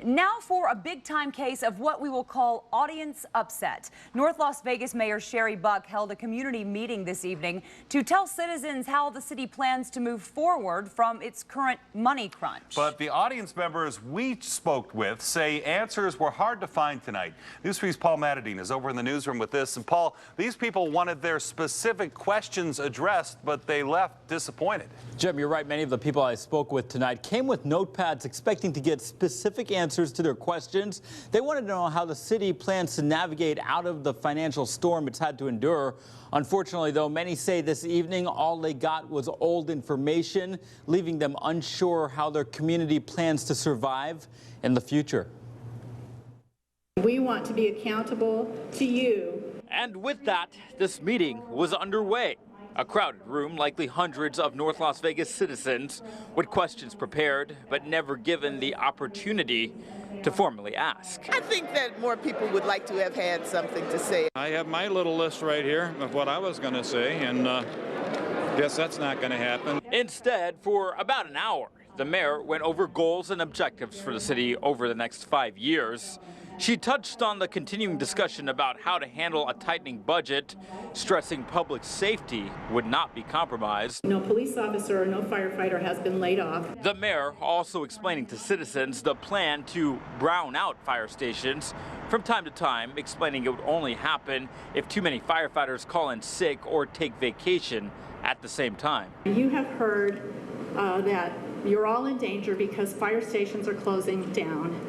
Now for a big-time case of what we will call audience upset. North Las Vegas Mayor Sherry Buck held a community meeting this evening to tell citizens how the city plans to move forward from its current money crunch. But the audience members we spoke with say answers were hard to find tonight. News 3's Paul Matadine is over in the newsroom with this. And Paul, these people wanted their specific questions addressed, but they left disappointed. Jim, you're right. Many of the people I spoke with tonight came with notepads expecting to get specific answers to their questions. They wanted to know how the city plans to navigate out of the financial storm it's had to endure. Unfortunately, though, many say this evening all they got was old information, leaving them unsure how their community plans to survive in the future. We want to be accountable to you. And with that, this meeting was underway. A crowded room, likely hundreds of North Las Vegas citizens, with questions prepared, but never given the opportunity to formally ask. I think that more people would like to have had something to say. I have my little list right here of what I was going to say, and guess that's not going to happen. Instead, for about an hour, the mayor went over goals and objectives for the city over the next 5 years. She touched on the continuing discussion about how to handle a tightening budget, stressing public safety would not be compromised. No police officer or no firefighter has been laid off. The mayor also explaining to citizens the plan to brown out fire stations from time to time, explaining it would only happen if too many firefighters call in sick or take vacation at the same time. You have heard that you're all in danger because fire stations are closing down.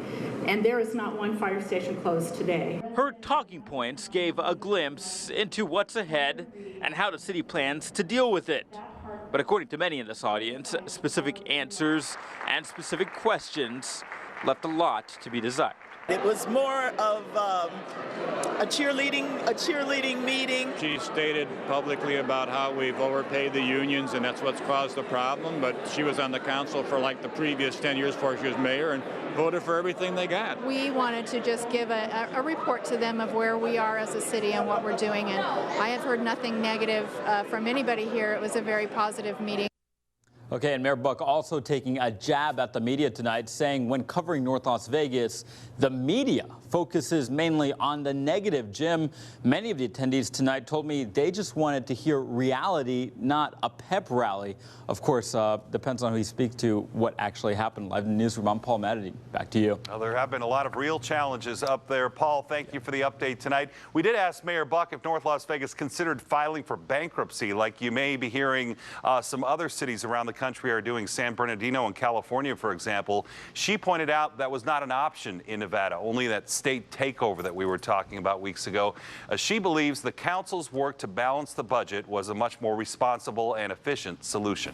And there is not one fire station closed today. Her talking points gave a glimpse into what's ahead and how the city plans to deal with it. But according to many in this audience, specific answers and specific questions left a lot to be desired. It was more of a cheerleading meeting. She stated publicly about how we've overpaid the unions, and that's what's caused the problem. But she was on the council for like the previous 10 years before she was mayor and voted for everything they got. We wanted to just give a report to them of where we are as a city and what we're doing. And I have heard nothing negative from anybody here. It was a very positive meeting. Okay, and Mayor Buck also taking a jab at the media tonight, saying when covering North Las Vegas, the media focuses mainly on the negative. Jim, many of the attendees tonight told me they just wanted to hear reality, not a pep rally. Of course, depends on who you speak to, what actually happened. Live in the newsroom, I'm Paul Matadine. Back to you. Well, there have been a lot of real challenges up there. Paul, thank you for the update tonight. We did ask Mayor Buck if North Las Vegas considered filing for bankruptcy, like you may be hearing some other cities around the country are doing. San Bernardino in California, for example. She pointed out that was not an option in Nevada, only that state takeover that we were talking about weeks ago. She believes the council's work to balance the budget was a much more responsible and efficient solution.